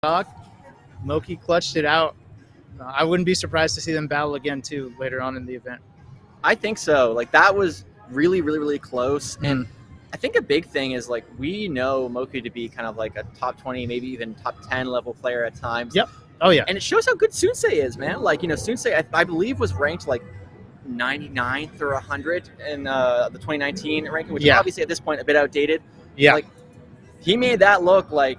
talk. Moki clutched it out. I wouldn't be surprised to see them battle again too later on in the event. I think so. Like that was really, really, really close. And I think a big thing is like we know Moki to be kind of like a top 20, maybe even top 10 level player at times. Yep. Oh yeah. And it shows how good n0ne is, man. Like, you know, n0ne I believe was ranked like 99th or 100 in the 2019 ranking, which is obviously at this point a bit outdated. Yeah. Like he made that look like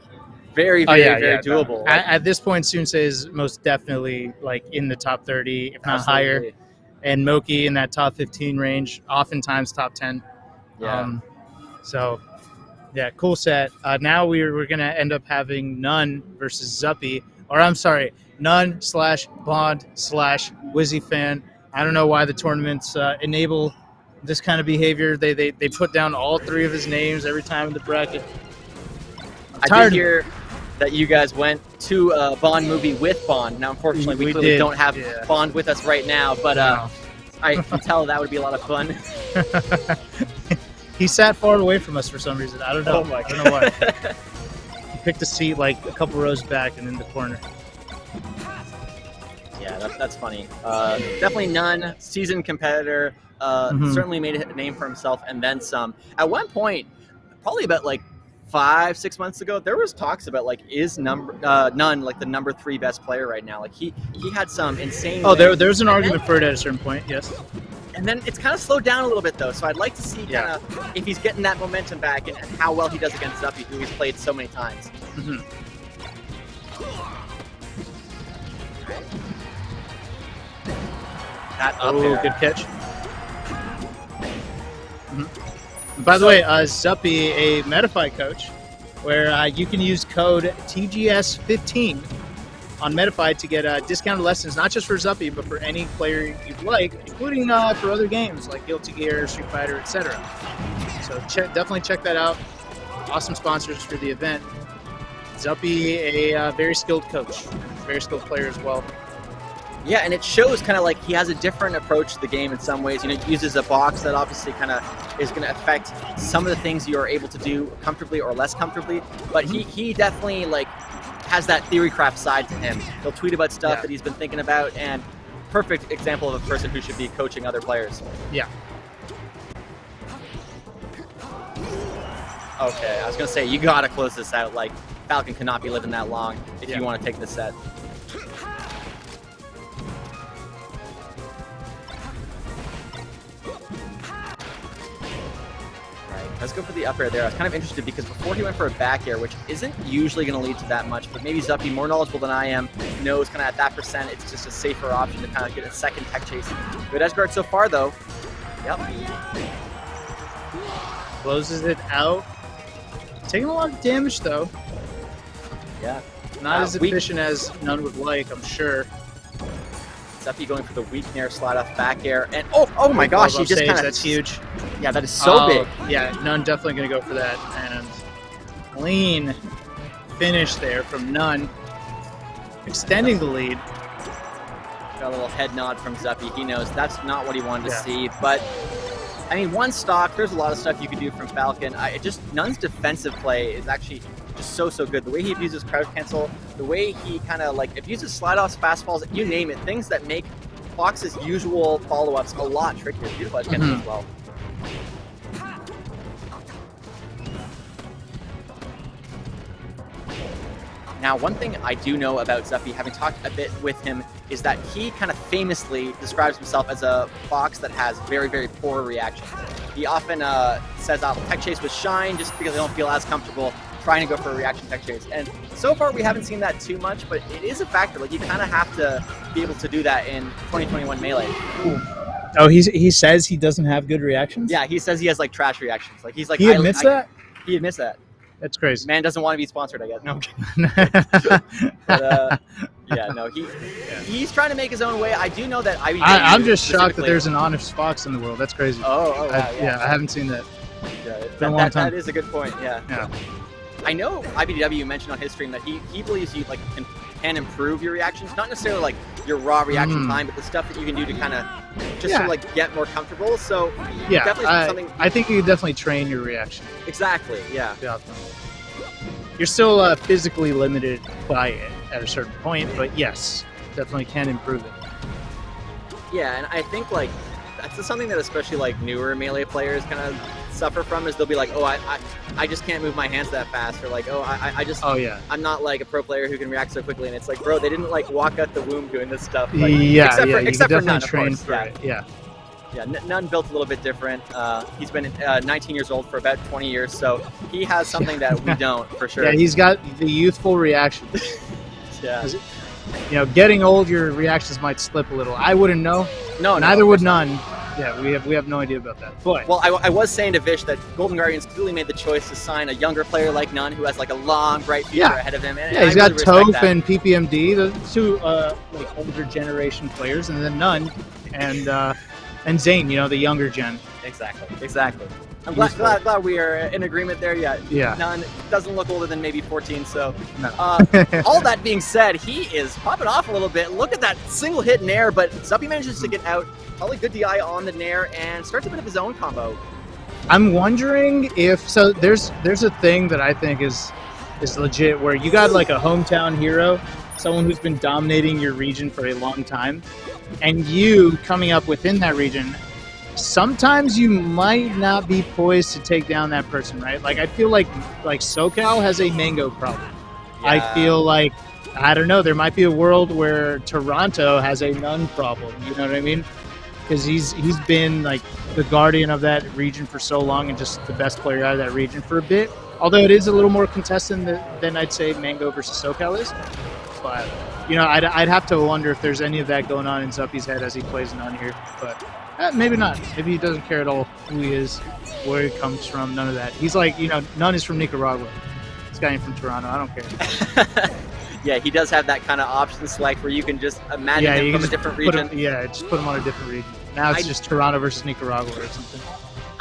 very doable. No. At this point, n0ne is most definitely like in the top 30, if not higher, and Moki in that top 15 range, oftentimes top 10. Yeah. So, yeah, cool set. Now we're gonna end up having n0ne versus Zuppy, or I'm sorry, n0ne/Bond/Wizzy Fan. I don't know why the tournaments enable this kind of behavior. They put down all three of his names every time in the bracket. I did hear that you guys went to a Bond movie with Bond. Now, unfortunately, we clearly don't have Bond with us right now, but I can tell that would be a lot of fun. He sat far away from us for some reason. I don't know. Oh I don't know why. He picked a seat like a couple rows back and in the corner. Yeah, that's funny. Definitely n0ne, seasoned competitor. Certainly made a name for himself and then some. At one point, probably about like 5-6 months ago, there was talks about like is n0ne like the number 3 best player right now. Like he had some insane. Oh, there's an argument for it at a certain point. Yes. And then it's kind of slowed down a little bit though. So I'd like to see kind of if he's getting that momentum back and how well he does against Zuppy, who he's played so many times. That up there. Good catch. By the way, Zuppy, a Metafy coach, where you can use code TGS15 on Metafy to get discounted lessons, not just for Zuppy, but for any player you'd like, including for other games like Guilty Gear, Street Fighter, etc. So definitely check that out. Awesome sponsors for the event. Zuppy, a very skilled coach, very skilled player as well. Yeah, and it shows kind of like he has a different approach to the game in some ways. You know, he uses a box that obviously kind of is going to affect some of the things you are able to do comfortably or less comfortably. But he definitely like has that theorycraft side to him. He'll tweet about stuff that he's been thinking about, and perfect example of a person who should be coaching other players. Yeah. Okay, I was going to say, you got to close this out. Like, Falcon cannot be living that long if you want to take this set. Let's go for the up air there. I was kind of interested because before he went for a back air, which isn't usually going to lead to that much, but maybe Zuppy, more knowledgeable than I am, knows kind of at that percent, it's just a safer option to kind of get a second tech chase. Good edge guard so far, though. Yep. Closes it out. Taking a lot of damage, though. Yeah. Not as efficient as n0ne would like, I'm sure. Zuppy going for the weak nair slide off back air, and oh my gosh, he just kind of, that's huge. Yeah, that is so big. Yeah, n0ne definitely gonna go for that, and clean finish there from n0ne, extending the lead. Got a little head nod from Zuppy. He knows that's not what he wanted to see, but I mean, one stock. There's a lot of stuff you could do from Falcon. n0ne's defensive play is actually just so good. The way he abuses crouch cancel, the way he kind of like abuses slide offs, fast falls, you name it, things that make Fox's usual follow-ups a lot trickier. Beautiful edge cancel as well. Now, one thing I do know about Zuppy, having talked a bit with him, is that he kind of famously describes himself as a Fox that has very poor reaction. He often says, I'll tech chase with Shine just because I don't feel as comfortable trying to go for a reaction tech chase. And so far, we haven't seen that too much, but it is a factor. Like, you kind of have to be able to do that in 2021 Melee. Ooh. Oh, he says he doesn't have good reactions? Yeah, he says he has, like, trash reactions. Like, he's like... He admits that? He admits that. That's crazy. Man doesn't want to be sponsored, I guess. No, I'm kidding. But, yeah, no, he's trying to make his own way. I do know that I'm just shocked that there's an honest Fox in the world. That's crazy. Oh, wow, I haven't seen that. Yeah, it's been a long time. That is a good point, yeah. I know IBDW mentioned on his stream that he believes you like can improve your reactions, not necessarily like your raw reaction time, but the stuff that you can do to kind of just to like get more comfortable. So definitely something. I think you can definitely train your reaction. Exactly. Yeah. You're still physically limited by it at a certain point, but yes, definitely can improve it. Yeah, and I think like that's something that especially like newer melee players kind of suffer from, is they'll be like, oh, I just can't move my hands that fast, or like, oh, I just, oh yeah, I'm not like a pro player who can react so quickly. And it's like, bro, they didn't like walk out the womb doing this stuff. Like, yeah, except for n0ne, n0ne, train of course. for it. Yeah. Yeah, n0ne built a little bit different. He's been 19 years old for about 20 years, so he has something that we don't, for sure. Yeah, he's got the youthful reaction. Yeah. You know, getting old, your reactions might slip a little. I wouldn't know. No, neither would n0ne. Yeah, we have no idea about that. But well, I was saying to Vish that Golden Guardians clearly made the choice to sign a younger player like n0ne, who has like a long, bright future ahead of him. And yeah, he's really got Toph and PPMD, the two like older generation players, and then n0ne and Zane, you know, the younger gen. Exactly. I'm glad we are in agreement there. Yeah. n0ne doesn't look older than maybe 14. So, no. All that being said, he is popping off a little bit. Look at that single hit n0ne, but Zuppy manages to get out. Probably good DI on the n0ne and starts a bit of his own combo. I'm wondering if there's a thing that I think is legit, where you got like a hometown hero, someone who's been dominating your region for a long time, and you coming up within that region. Sometimes you might not be poised to take down that person, right? Like I feel like SoCal has a mango problem. Yeah. I feel like, I don't know, there might be a world where Toronto has a n0ne problem. You know what I mean? Because he's been like the guardian of that region for so long and just the best player out of that region for a bit. Although it is a little more contested than I'd say Mango versus SoCal is. But, you know, I'd have to wonder if there's any of that going on in Zuppy's head as he plays n0ne here. But maybe not. Maybe he doesn't care at all who he is, where he comes from, none of that. He's like, you know, n0ne is from Nicaragua. This guy ain't from Toronto. I don't care. Yeah, he does have that kind of option select where you can just imagine him from a different region. Just put him on a different region. Now it's just Toronto versus Nicaragua or something.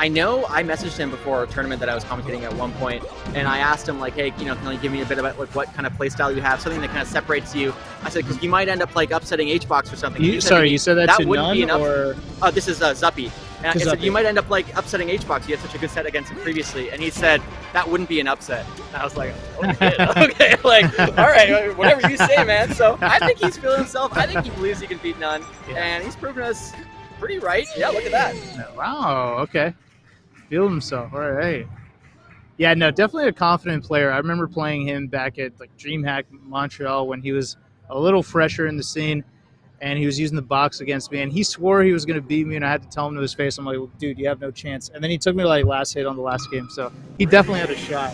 I know I messaged him before a tournament that I was commentating at one point, and I asked him, like, hey, you know, can you give me a bit about like what kind of play style you have, something that kind of separates you? I said, because you might end up like upsetting HBox or something. You said that to n0ne, or? Oh, this is Zuppy. And I said, you might end up like upsetting HBox. You had such a good set against him previously. And he said, that wouldn't be an upset. And I was like, okay, like, all right, whatever you say, man. So I think he's feeling himself. I think he believes he can beat n0ne. Yeah. And he's proven us pretty right. Yeah, look at that. Wow, okay. Feel himself. All right. Yeah, no, definitely a confident player. I remember playing him back at like DreamHack Montreal when he was a little fresher in the scene. And he was using the box against me, and he swore he was going to beat me, and I had to tell him to his face. I'm like, well, dude, you have no chance. And then he took me to like last hit on the last game, so he definitely had a shot.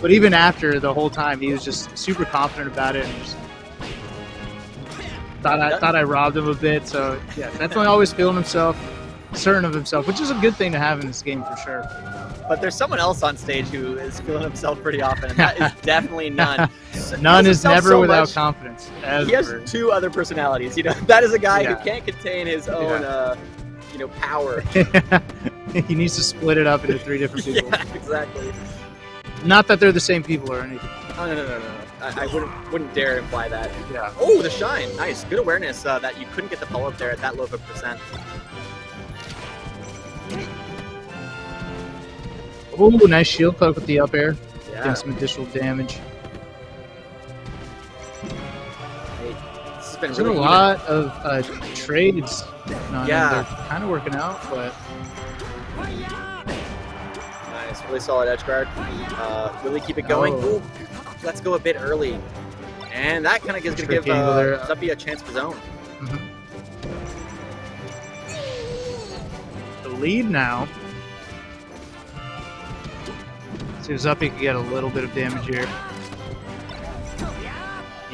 But even after the whole time, he was just super confident about it, and just thought I robbed him a bit. So yeah, definitely always feeling himself, certain of himself, which is a good thing to have in this game for sure. But there's someone else on stage who is feeling himself pretty often, and that is definitely n0ne. n0ne is never without confidence. Ever. He has two other personalities. You know, that is a guy who can't contain his own, you know, power. He needs to split it up into three different people. Yeah, exactly. Not that they're the same people or anything. Oh, no. I wouldn't dare imply that. Yeah. Oh, the shine. Nice. Good awareness that you couldn't get the pull up there at that low of a percent. Oh, nice shield poke with the up air. Yeah. Getting some additional damage. This has been really a lot of trades. They're kind of working out, but nice, really solid edge guard. Really keep it going. Ooh, let's go a bit early, and that kind of is going to give Zuppy a chance of his own. Mm-hmm. The lead now. See if Zuppy can get a little bit of damage here.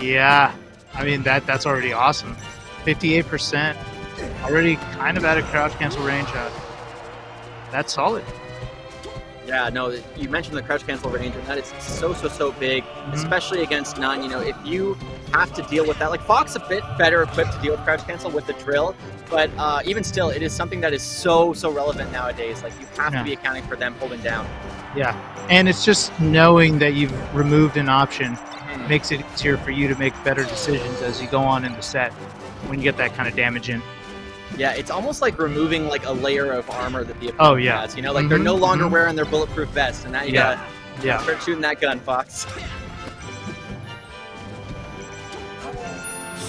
Yeah, I mean that's already awesome. 58%, already kind of out of crouch cancel range. That's solid. Yeah, no, you mentioned the crouch cancel range, and that is so big, especially against n0ne. You know, if you have to deal with that, like Fox a bit better equipped to deal with crouch cancel with the drill, but even still, it is something that is so relevant nowadays. Like you have to be accounting for them holding down. Yeah, and it's just knowing that you've removed an option makes it easier for you to make better decisions as you go on in the set when you get that kind of damage in. Yeah, it's almost like removing like a layer of armor that the opponent has. You know, like they're no longer wearing their bulletproof vest, and now you gotta Yeah. Start shooting that gun, Fox.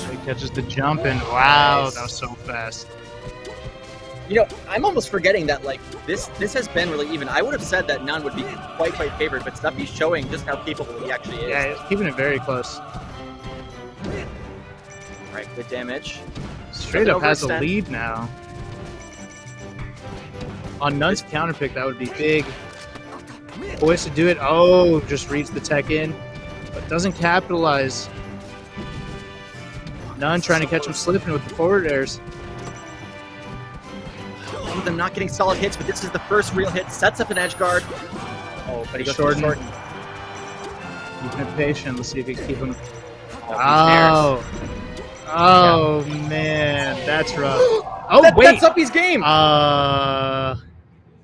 He catches the jump, and wow, Nice. that was so fast. You know, I'm almost forgetting that like this has been really even. I would have said that n0ne would be quite favored, but Zuppy's showing just how capable he actually is. Yeah, he's keeping it very close. Alright, good damage. Straight up has a overextend. lead now. On n0ne's counter pick, that would be big. Poised to do it. Oh, just reads the tech in, but doesn't capitalize. n0ne trying to catch him slipping with the forward airs. Some of them not getting solid hits, but this is the first real hit. Sets up an edge guard. Oh, but he goes Shorten. short. Keeping it patient. Let's see if he can keep him. Oh, Oh, man, that's rough. Oh, wait. That's Zuppy's game.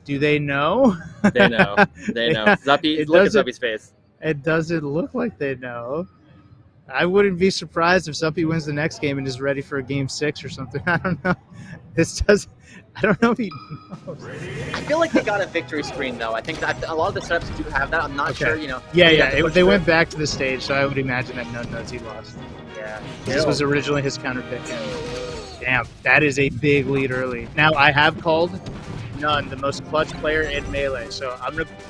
Do they know? They know. They know. Zuppy, It look at doesn't- Zuppy's face. It doesn't look like they know. I wouldn't be surprised if Zuppy wins the next game and is ready for a game 6 or something. I don't know. I don't know if he knows. I feel like they got a victory screen though. I think that a lot of the setups do have that. I'm not Okay. sure. You know. Yeah, they yeah. have to push They through. went back to the stage, so I would imagine that n0ne knows he lost. Yeah. This was originally his counter pick. And damn, that is a big lead early. Now, I have called n0ne the most clutch player in Melee, so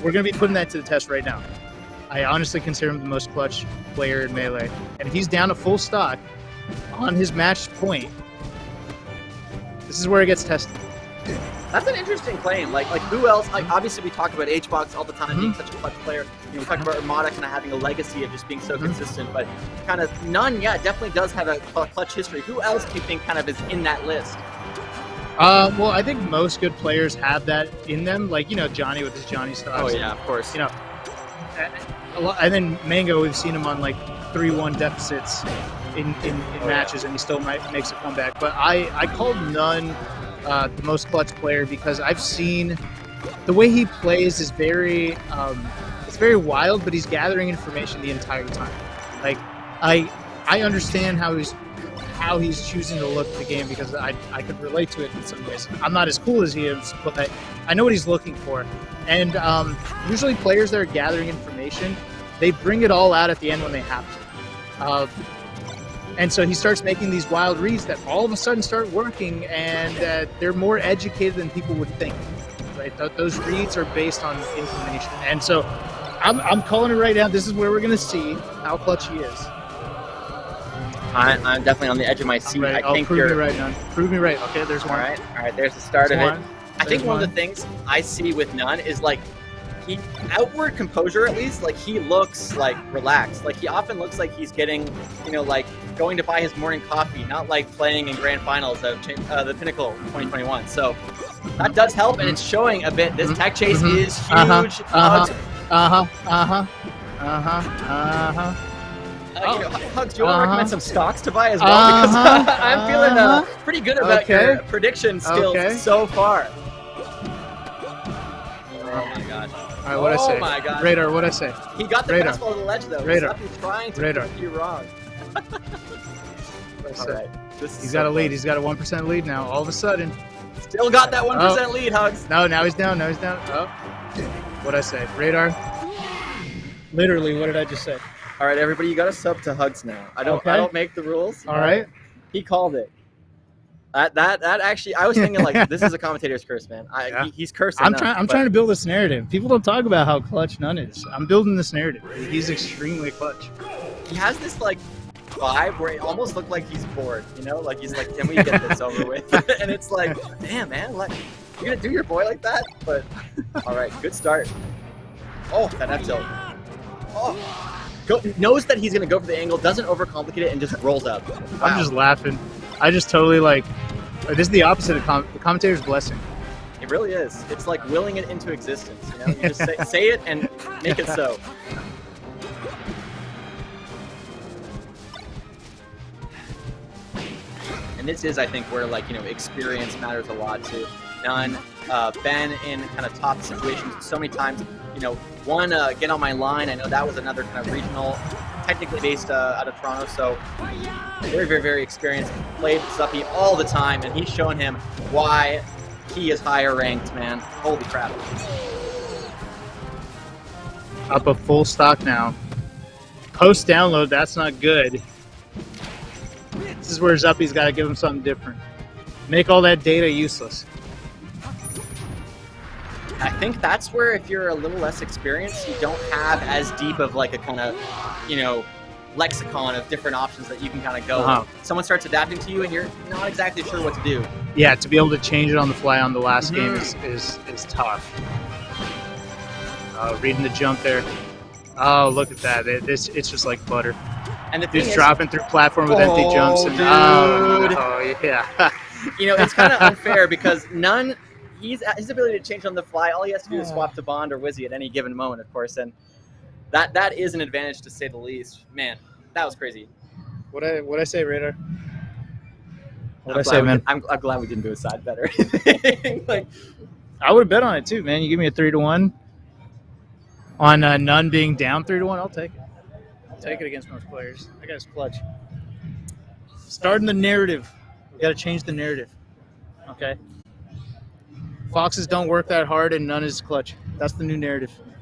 we're gonna be putting that to the test right now. I honestly consider him the most clutch player in Melee, and if he's down to full stock on his match point, this is where it gets tested. That's an interesting claim. Like who else? Like obviously we talk about HBox all the time being such a clutch player. You know, we talk about Armada kind of having a legacy of just being so consistent, but kind of n0ne, yeah, definitely does have a clutch history. Who else do you think kind of is in that list? Well, I think most good players have that in them. Like, you know, Johnny with his Johnny stocks. Oh yeah, of course. You know, and then Mango, we've seen him on like 3-1 deficits in matches, and he still makes a comeback. But I called n0ne the most clutch player because I've seen the way he plays is very it's very wild, but he's gathering information the entire time. Like I understand how he's choosing to look at the game because I could relate to it in some ways. I'm not as cool as he is, but I know what he's looking for. And usually players that are gathering information, they bring it all out at the end when they have to. And so he starts making these wild reads that all of a sudden start working, and they're more educated than people would think. Right? Those reads are based on information. And so I'm calling it right now. This is where we're going to see how clutch he is. I'm definitely on the edge of my seat. Right. I think prove you're me right, n0ne. Prove me right. Okay, there's one. All right. There's the start There's of one. it. I think one of the things I see with n0ne is like he outward composure, at least, like he looks like relaxed. Like he often looks like he's getting, you know, like going to buy his morning coffee, not like playing in grand finals of the Pinnacle 2021. So that does help, and it's showing a bit. This tech chase is huge. Hugs, you know, Hugs, do you want to recommend some stocks to buy as well? Because I'm feeling pretty good about your prediction skills so far. Oh my gosh. All right, what I say? Oh my gosh. Radar, what I say? He got the Radar. fastball to the ledge though. Radar. Zuppy trying to Radar. prove you wrong. What I say? All right. This is He's so got a lead. close. He's got a 1% lead now. All of a sudden. Still got that 1% lead, Hugs. No, now he's down. Now he's down. Oh. What'd I say? Radar. Literally, what did I just say? All right, everybody, you got to sub to Hugs now. I don't make the rules. All right. He called it. That actually, I was thinking like this is a commentator's curse, man. He's cursing. I'm trying to build this narrative. People don't talk about how clutch n0ne is. I'm building this narrative. He's extremely clutch. He has this like vibe where it almost looked like he's bored. You know, like he's like, can we get this over with? And it's like, damn, man, like you're gonna do your boy like that? But all right, good start. Oh, that F tilt. Oh. Knows that he's gonna go for the angle, doesn't overcomplicate it, and just rolls up. Wow. I'm just laughing. I just totally like. This is the opposite of the commentator's blessing. It really is. It's like willing it into existence. You know, you just say it and make it so. And this is, I think, where like experience matters a lot too. n0ne, been in kind of top situations so many times. One get on my line. I know that was another kind of regional, technically based out of Toronto. So very, very, very experienced. Played Zuppy all the time, and he's shown him why he is higher ranked, man. Holy crap. Up a full stock now. Post download, that's not good. This is where Zuppy's got to give him something different. Make all that data useless. I think that's where, if you're a little less experienced, you don't have as deep of like a kind of, you know, lexicon of different options that you can kind of go. Someone starts adapting to you and you're not exactly sure what to do. Yeah, to be able to change it on the fly on the last game is tough. Reading the jump there. Oh, look at that. It's just like butter. And the thing He's is, dropping through platform with empty jumps. And, oh, yeah. You know, it's kind of unfair because n0ne, his ability to change on the fly, all he has to do is swap to Bond or Wizzy at any given moment, of course. And that is an advantage, to say the least. Man, that was crazy. What'd I say, Radar? What'd I say, man? I'm glad we didn't do a side better. Like, I would bet on it too, man. You give me a 3-1 on n0ne being down 3-1. I'll take it. I'll take it against most players. That guy's clutch. Starting the narrative. We got to change the narrative. Okay. Foxes don't work that hard, and n0ne is clutch. That's the new narrative.